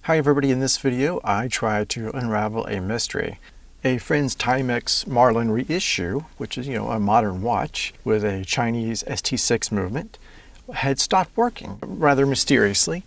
Hi everybody, in this video I try to unravel a mystery. A friend's Timex Marlin reissue, which is, a modern watch with a Chinese ST6 movement, had stopped working rather mysteriously.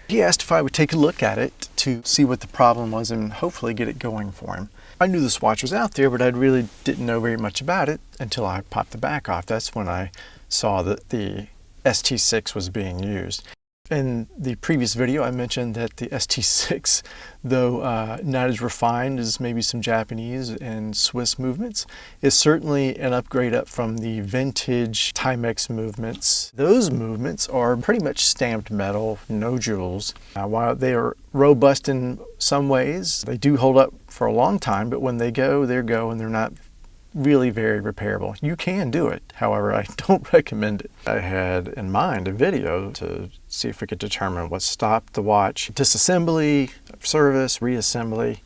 He asked if I would take a look at it to see what the problem was and hopefully get it going for him. I knew this watch was out there, but I really didn't know very much about it until I popped the back off. That's when I saw that the ST6 was being used. In the previous video, I mentioned that the ST6, though not as refined as maybe some Japanese and Swiss movements, is certainly an upgrade up from the vintage Timex movements. Those movements are pretty much stamped metal, no jewels. While they are robust in some ways, they do hold up for a long time, but when they go, they go, and they're not really very repairable. You can do it, however, I don't recommend it. I had in mind a video to see if we could determine what stopped the watch. Disassembly, service, reassembly.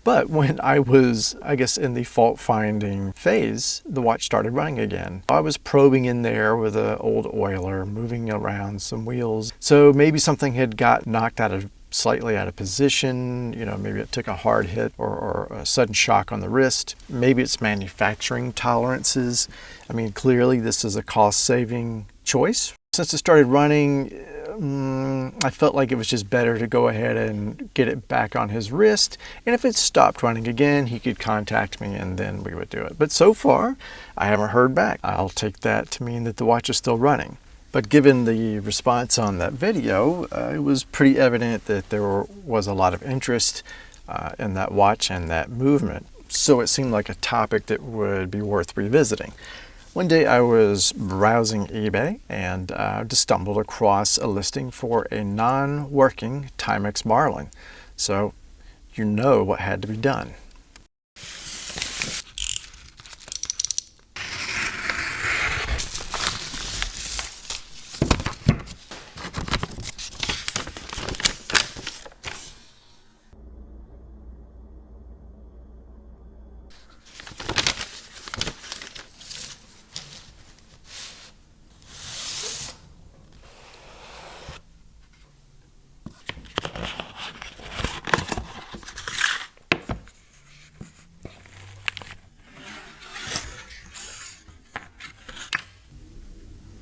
But when I was, in the fault finding phase, the watch started running again. I was probing in there with an old oiler, moving around some wheels. So maybe something had got knocked slightly out of position, maybe it took a hard hit or a sudden shock on the wrist. Maybe it's manufacturing tolerances. Clearly this is a cost-saving choice. Since it started running, I felt like it was just better to go ahead and get it back on his wrist. And if it stopped running again, he could contact me and then we would do it. But so far, I haven't heard back. I'll take that to mean that the watch is still running. But given the response on that video, it was pretty evident that there was a lot of interest in that watch and that movement. So it seemed like a topic that would be worth revisiting. One day I was browsing eBay and just stumbled across a listing for a non-working Timex Marlin. So you know what had to be done.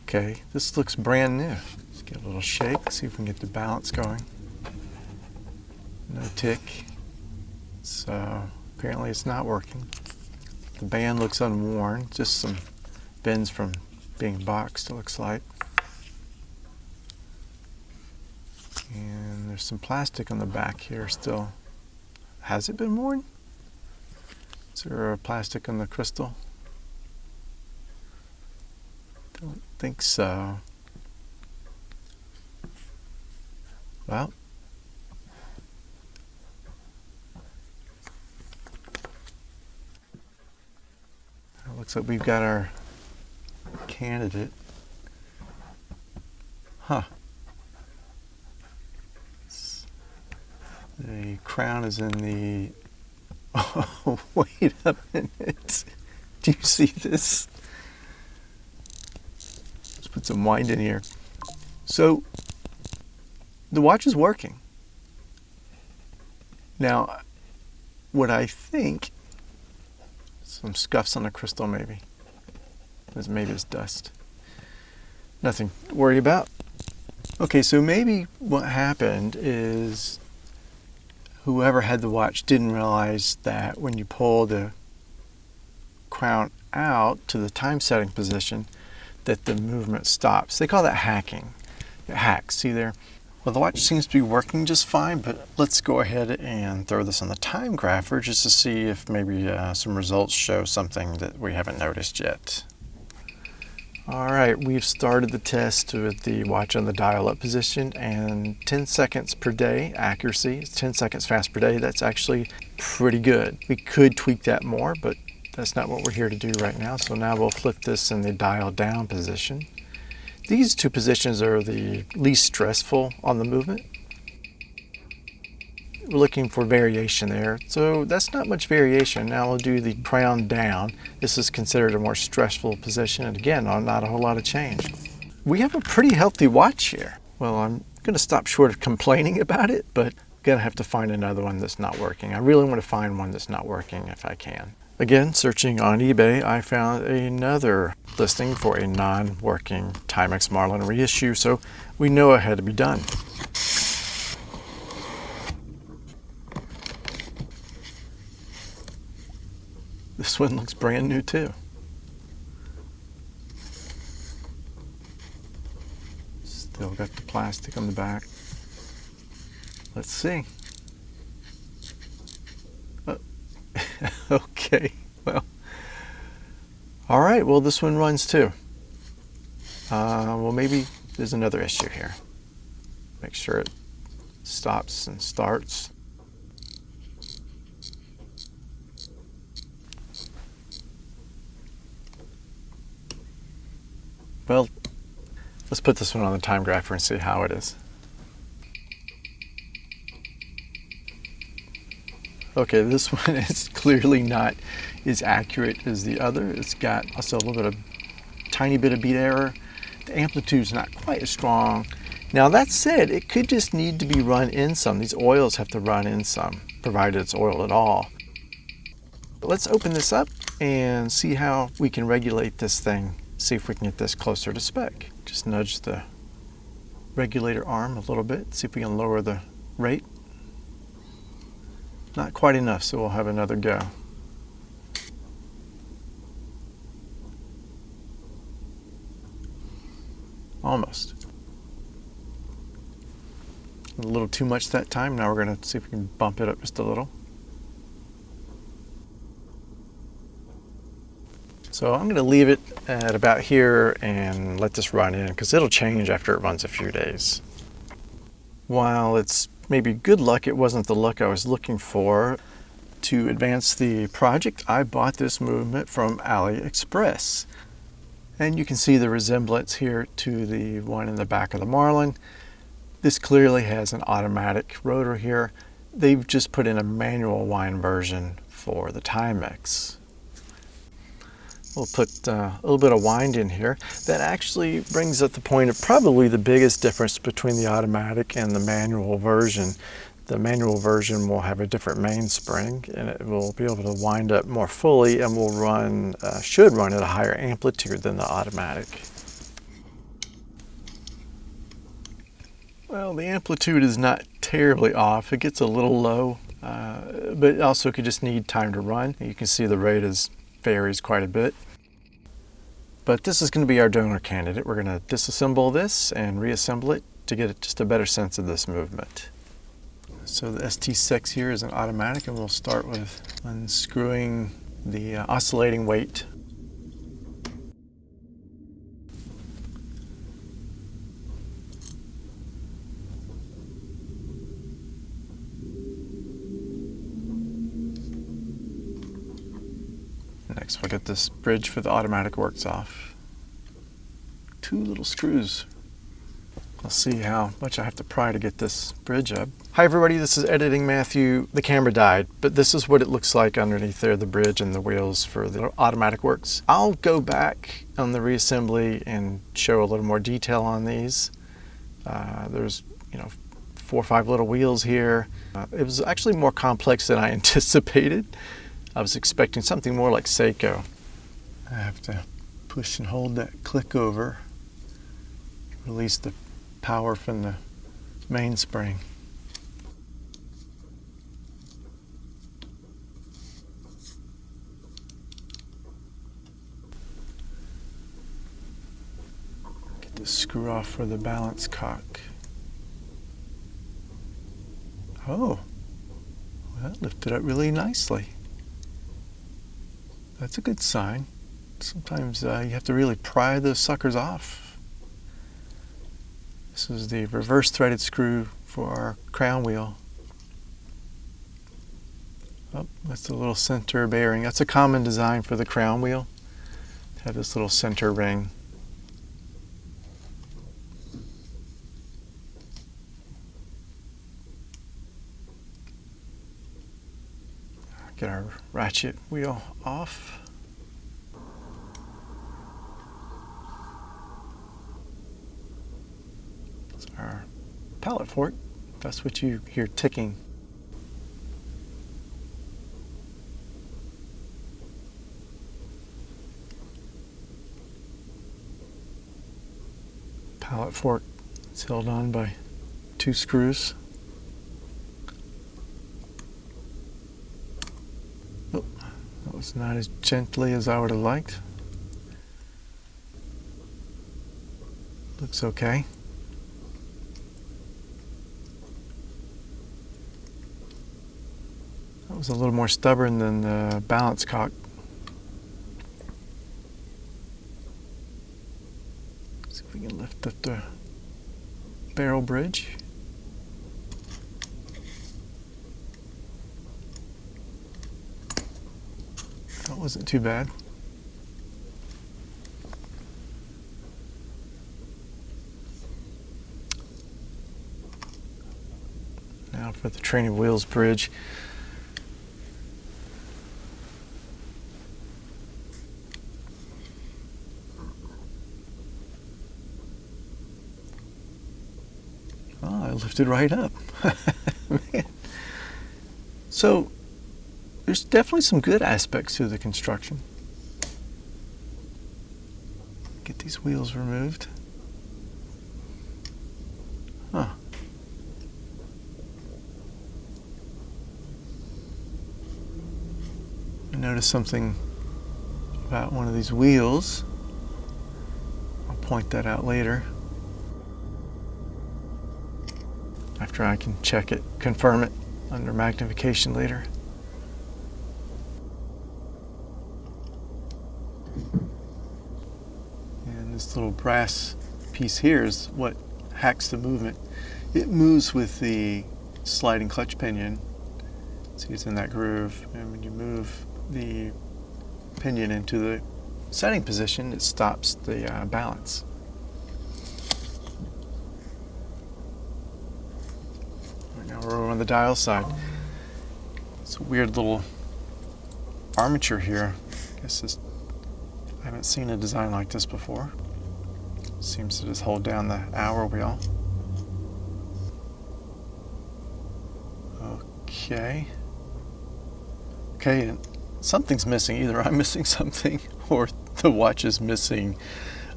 Okay, this looks brand new. Let's get a little shake, see if we can get the balance going. No tick. So apparently it's not working. The band looks unworn, just some bends from being boxed, it looks like. And there's some plastic on the back here still. Has it been worn? Is there a plastic on the crystal? Don't think so. Well, it looks like we've got our candidate. The crown is in the... Oh, wait a minute. Do you see this? Put some wind in here. So the watch is working. Now, what I think, some scuffs on the crystal maybe. Maybe it's dust. Nothing to worry about. Okay, so maybe what happened is whoever had the watch didn't realize that when you pull the crown out to the time setting position, that the movement stops. They call that hacking. It hacks, see there? Well, the watch seems to be working just fine, but let's go ahead and throw this on the time grapher just to see if maybe some results show something that we haven't noticed yet. All right, we've started the test with the watch on the dial-up position, and 10 seconds per day accuracy, 10 seconds fast per day, that's actually pretty good. We could tweak that more, but that's not what we're here to do right now. So now we'll flip this in the dial down position. These two positions are the least stressful on the movement. We're looking for variation there. So that's not much variation. Now we'll do the crown down. This is considered a more stressful position. And again, not a whole lot of change. We have a pretty healthy watch here. Well, I'm going to stop short of complaining about it, but gonna have to find another one that's not working. I really want to find one that's not working if I can. Again, searching on eBay, I found another listing for a non-working Timex Marlin reissue, so we know it had to be done. This one looks brand new too. Still got the plastic on the back. Let's see. Okay, well. All right, well, this one runs too. Well, maybe there's another issue here. Make sure it stops and starts. Well, let's put this one on the time grapher and see how it is. Okay, this one is clearly not as accurate as the other. It's got also a little bit of tiny bit of beat error. The amplitude's not quite as strong. Now that said, it could just need to be run in some. These oils have to run in some, provided it's oiled at all. But let's open this up and see how we can regulate this thing. See if we can get this closer to spec. Just nudge the regulator arm a little bit, see if we can lower the rate. Not quite enough, so we'll have another go. Almost. A little too much that time. Now we're going to see if we can bump it up just a little. So I'm going to leave it at about here and let this run in, because it'll change after it runs a few days. While it's maybe good luck, it wasn't the luck I was looking for. To advance the project, I bought this movement from Aliexpress. And you can see the resemblance here to the one in the back of the Marlin. This clearly has an automatic rotor here. They've just put in a manual wind version for the Timex. We'll put a little bit of wind in here. That actually brings up the point of probably the biggest difference between the automatic and the manual version. The manual version will have a different mainspring, and it will be able to wind up more fully and will run, should run at a higher amplitude than the automatic. Well, the amplitude is not terribly off. It gets a little low, but it also could just need time to run. You can see the rate varies quite a bit. But this is going to be our donor candidate. We're going to disassemble this and reassemble it to get just a better sense of this movement. So the ST6 here is an automatic, and we'll start with unscrewing the oscillating weight. Next, we'll get this bridge for the automatic works off. 2 little screws. I'll see how much I have to pry to get this bridge up. Hi everybody, this is Editing Matthew. The camera died, but this is what it looks like underneath there, the bridge and the wheels for the automatic works. I'll go back on the reassembly and show a little more detail on these. There's 4 or 5 little wheels here. It was actually more complex than I anticipated. I was expecting something more like Seiko. I have to push and hold that click over, release the power from the mainspring. Get the screw off for the balance cock. Oh, well, that lifted up really nicely. That's a good sign. Sometimes you have to really pry those suckers off. This is the reverse threaded screw for our crown wheel. Oh, that's the little center bearing. That's a common design for the crown wheel, to have this little center ring. Get our ratchet wheel off. That's our pallet fork. That's what you hear ticking. Pallet fork is held on by 2 screws. Oh, that was not as gently as I would have liked. Looks okay. That was a little more stubborn than the balance cock. See if we can lift up the barrel bridge. That wasn't too bad. Now for the training wheels bridge. Oh, I lifted right up. Man. So there's definitely some good aspects to the construction. Get these wheels removed. Huh. I noticed something about one of these wheels. I'll point that out later. After I can check it, confirm it under magnification later. And this little brass piece here is what hacks the movement. It moves with the sliding clutch pinion. See, it's in that groove, and when you move the pinion into the setting position, it stops the balance. Right now we're over on the dial side. It's a weird little armature here. I guess I haven't seen a design like this before. Seems to just hold down the hour wheel. Okay. Okay, and something's missing. Either I'm missing something or the watch is missing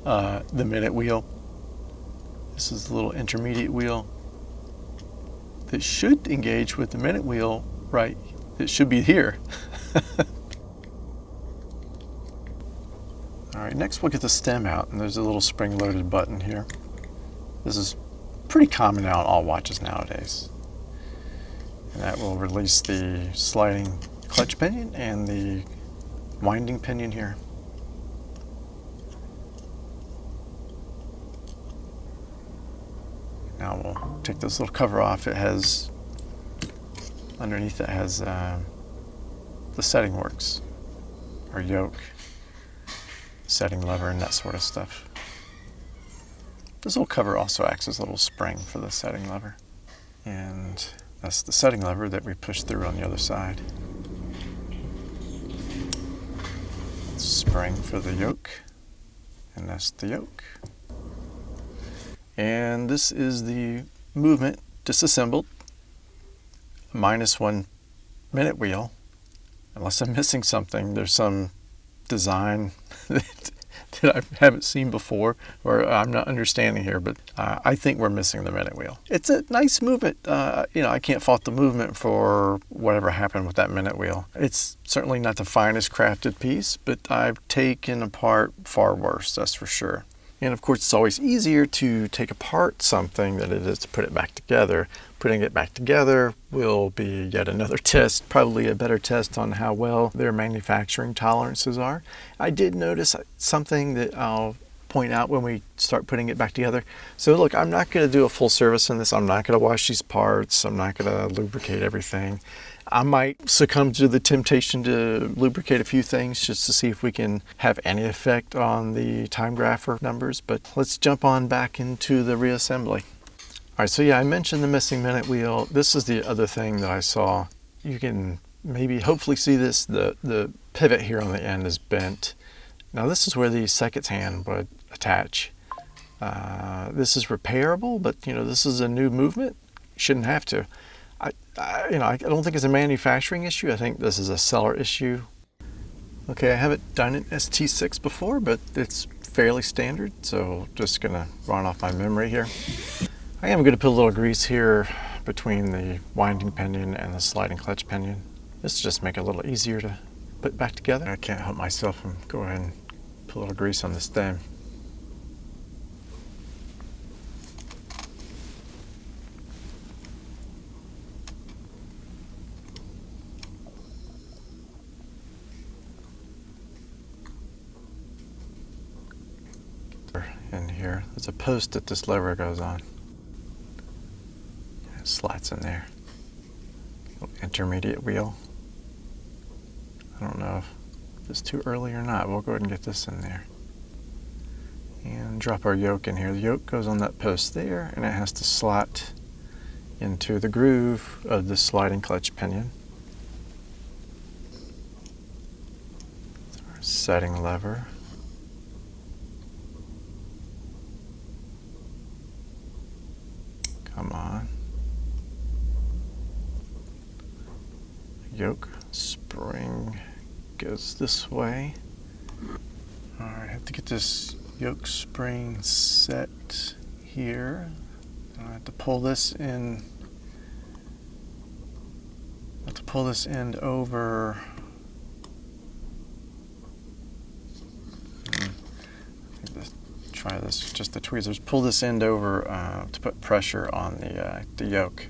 the minute wheel. This is the little intermediate wheel that should engage with the minute wheel, right? It should be here. All right, next we'll get the stem out, and there's a little spring-loaded button here. This is pretty common now on all watches nowadays. And that will release the sliding clutch pinion and the winding pinion here. Now we'll take this little cover off. It has, underneath it has the setting works, or yoke, setting lever, and that sort of stuff. This little cover also acts as a little spring for the setting lever. And that's the setting lever that we push through on the other side. Spring for the yoke, and that's the yoke. And this is the movement disassembled, -1 minute wheel. Unless I'm missing something, there's some design that I haven't seen before, or I'm not understanding here, but I think we're missing the minute wheel. It's a nice movement. I can't fault the movement for whatever happened with that minute wheel. It's certainly not the finest crafted piece, but I've taken apart far worse, that's for sure. And of course, it's always easier to take apart something than it is to put it back together. Putting it back together will be yet another test, probably a better test on how well their manufacturing tolerances are. I did notice something that I'll point out when we start putting it back together. So look, I'm not going to do a full service on this. I'm not going to wash these parts. I'm not going to lubricate everything. I might succumb to the temptation to lubricate a few things just to see if we can have any effect on the time grapher numbers, but let's jump on back into the reassembly. All right, so yeah, I mentioned the missing minute wheel. This is the other thing that I saw. You can maybe hopefully see this, the pivot here on the end is bent. Now this is where the seconds hand would attach. This is repairable, but this is a new movement. shouldn't have to. I don't think it's a manufacturing issue. I think this is a seller issue. Okay, I haven't done an ST6 before, but it's fairly standard, so just gonna run off my memory here. I am gonna put a little grease here between the winding pinion and the sliding clutch pinion. This will just make it a little easier to put back together. I can't help myself and go ahead and put a little grease on the stem. In here, there's a post that this lever goes on. It slots in there. Intermediate wheel. I don't know if it's too early or not. We'll go ahead and get this in there. And drop our yoke in here. The yoke goes on that post there, and it has to slot into the groove of the sliding clutch pinion. That's our setting lever. Come on. Yoke spring goes this way. Alright, I have to get this yoke spring set here. I have to pull this in. I have to pull this end over. Try this, just the tweezers. Pull this end over to put pressure on the yoke.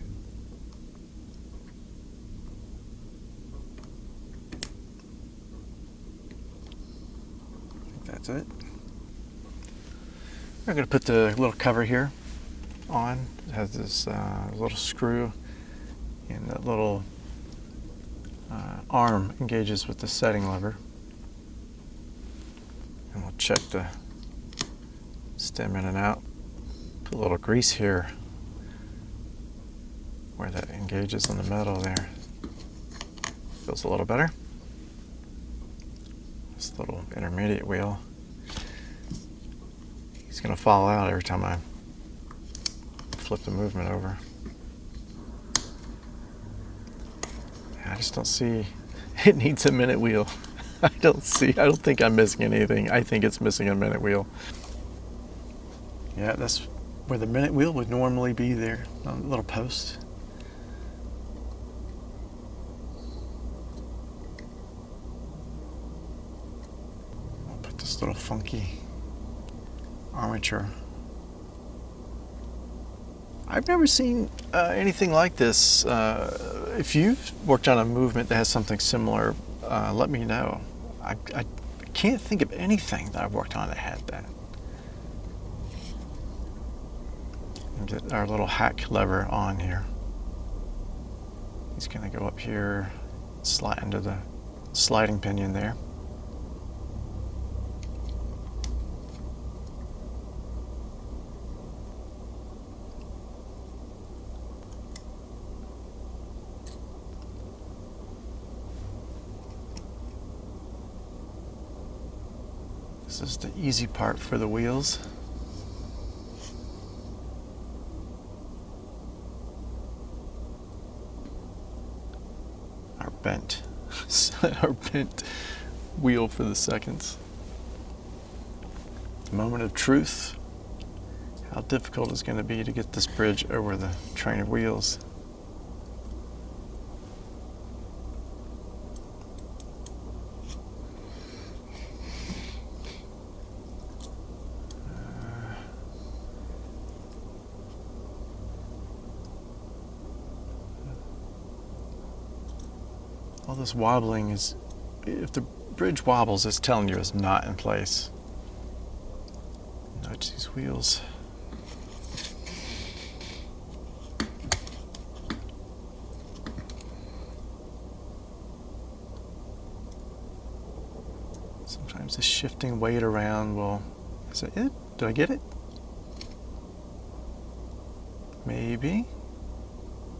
I think that's it. We're going to put the little cover here on. It has this little screw, and that little arm engages with the setting lever. And we'll check the stem in and out. Put a little grease here where that engages on the metal there. Feels a little better. This little intermediate wheel. He's going to fall out every time I flip the movement over. I just don't see, it needs a minute wheel. I don't think I'm missing anything. I think it's missing a minute wheel. Yeah, that's where the minute wheel would normally be there, on the little post. I'll put this little funky armature. I've never seen anything like this. If you've worked on a movement that has something similar, let me know. I can't think of anything that I've worked on that had that. Get our little hack lever on here. He's going to go up here, slide into the sliding pinion there. This is the easy part for the wheels. Our bent wheel for the seconds. The moment of truth. How difficult it's going to be to get this bridge over the train of wheels. All this wobbling is, if the bridge wobbles, it's telling you it's not in place. Nudge these wheels. Sometimes the shifting weight around will, is that it? Did I get it? Maybe.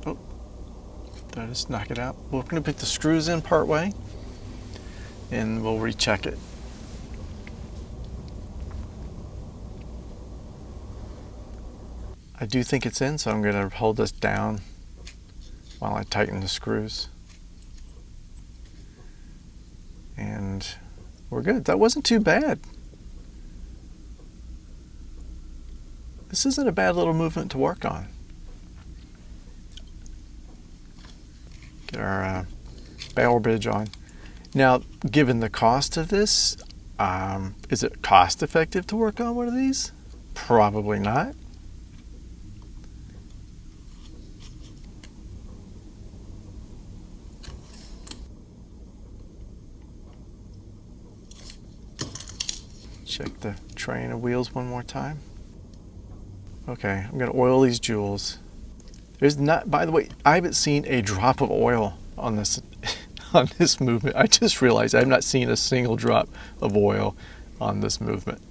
Oh. Did I just knock it out? We're going to put the screws in part way, and we'll recheck it. I do think it's in, so I'm going to hold this down while I tighten the screws. And we're good. That wasn't too bad. This isn't a bad little movement to work on. Get our barrel bridge on. Now, given the cost of this, is it cost effective to work on one of these? Probably not. Check the train of wheels one more time. Okay, I'm going to oil these jewels. There's not, by the way, I haven't seen a drop of oil on this on this movement. I just realized I've not seen a single drop of oil on this movement.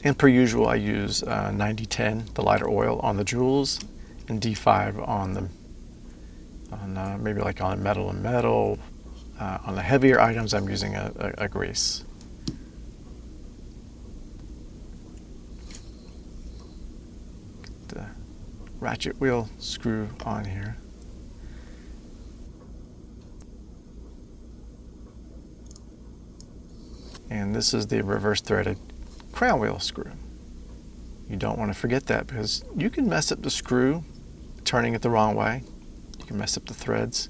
And per usual, I use 90-10, the lighter oil, on the jewels, and D5 on the maybe like on metal and metal. On the heavier items, I'm using a grease. Get the ratchet wheel screw on here. And this is the reverse threaded crown wheel screw. You don't want to forget that, because you can mess up the screw turning it the wrong way. You can mess up the threads.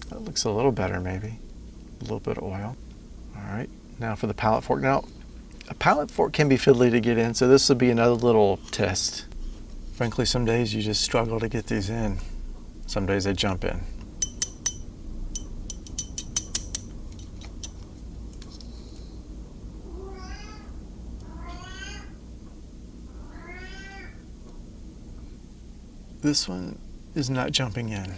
That looks a little better, maybe. A little bit of oil. All right, now for the pallet fork. Now, a pallet fork can be fiddly to get in, so this will be another little test. Frankly, some days you just struggle to get these in. Some days they jump in. This one is not jumping in.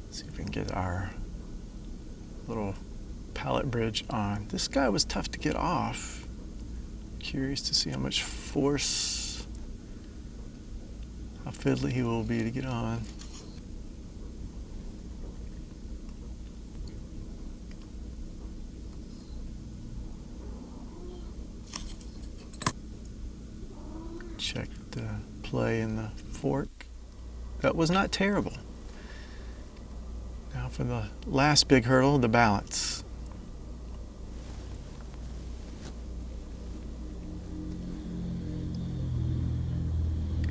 Let's see if we can get our little pallet bridge on. This guy was tough to get off. Curious to see how much force, how fiddly he will be to get on. Check the play in the fork. That was not terrible. Now for the last big hurdle, the balance.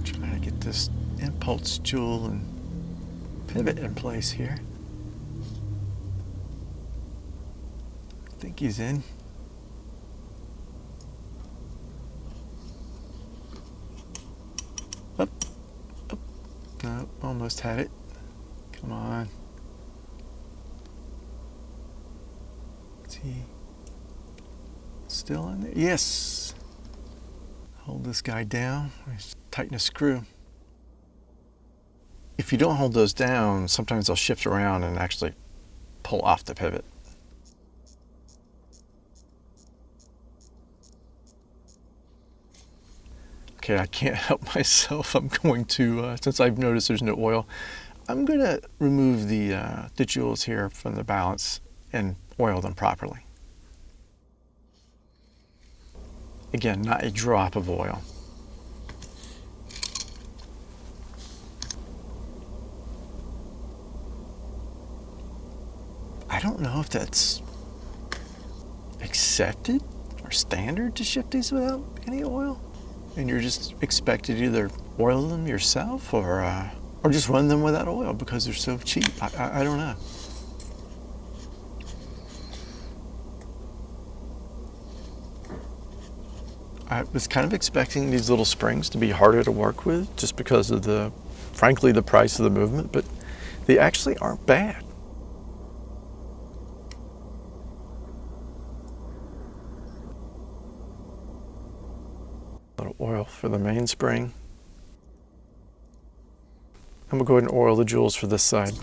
Trying to get this impulse jewel and pivot in place here. I think he's in. Up, up. No, almost had it. Come on. Is he still in there? Yes. Hold this guy down. Tighten a screw. If you don't hold those down, sometimes they'll shift around and actually pull off the pivot. Okay, I can't help myself. I'm going to, since I've noticed there's no oil, I'm going to remove the jewels here from the balance and oil them properly. Again, not a drop of oil. I don't know if that's accepted or standard to ship these without any oil. And you're just expected to either oil them yourself or just run them without oil because they're so cheap. I don't know. I was kind of expecting these little springs to be harder to work with just because of frankly, the price of the movement, but they actually aren't bad. A little oil for the mainspring. I'm gonna go ahead and oil the jewels for this side.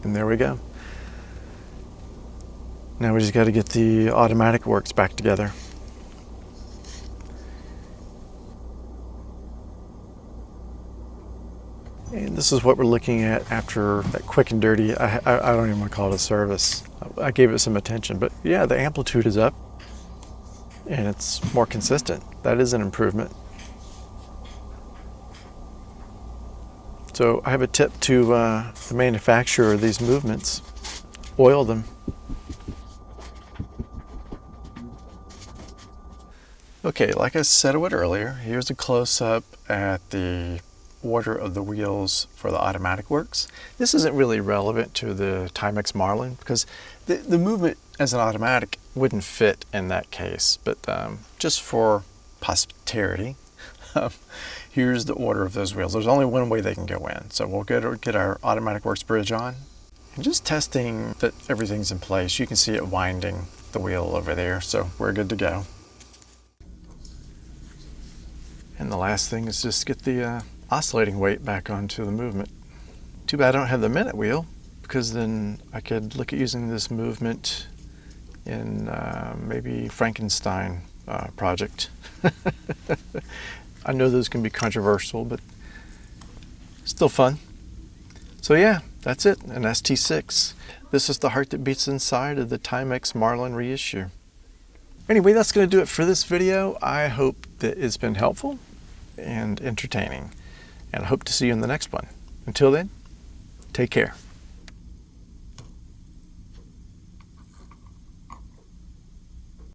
And there we go. Now we just got to get the automatic works back together. And this is what we're looking at after that quick and dirty, I don't even want to call it a service. I gave it some attention, but yeah, the amplitude is up and it's more consistent. That is an improvement. So I have a tip to the manufacturer of these movements. Oil them. Okay, like I said a bit earlier, here's a close-up at the order of the wheels for the automatic works. This isn't really relevant to the Timex Marlin because the movement as an automatic wouldn't fit in that case, but just for posterity, here's the order of those wheels. There's only one way they can go in, so we'll get our automatic works bridge on. And just testing that everything's in place. You can see it winding the wheel over there, so we're good to go. And the last thing is just get the oscillating weight back onto the movement. Too bad I don't have the minute wheel, because then I could look at using this movement in maybe Frankenstein project. I know those can be controversial, but still fun. So yeah, that's it, an ST6. This is the heart that beats inside of the Timex Marlin reissue. Anyway, that's going to do it for this video. I hope that it's been helpful and entertaining, and I hope to see you in the next one. Until then, take care.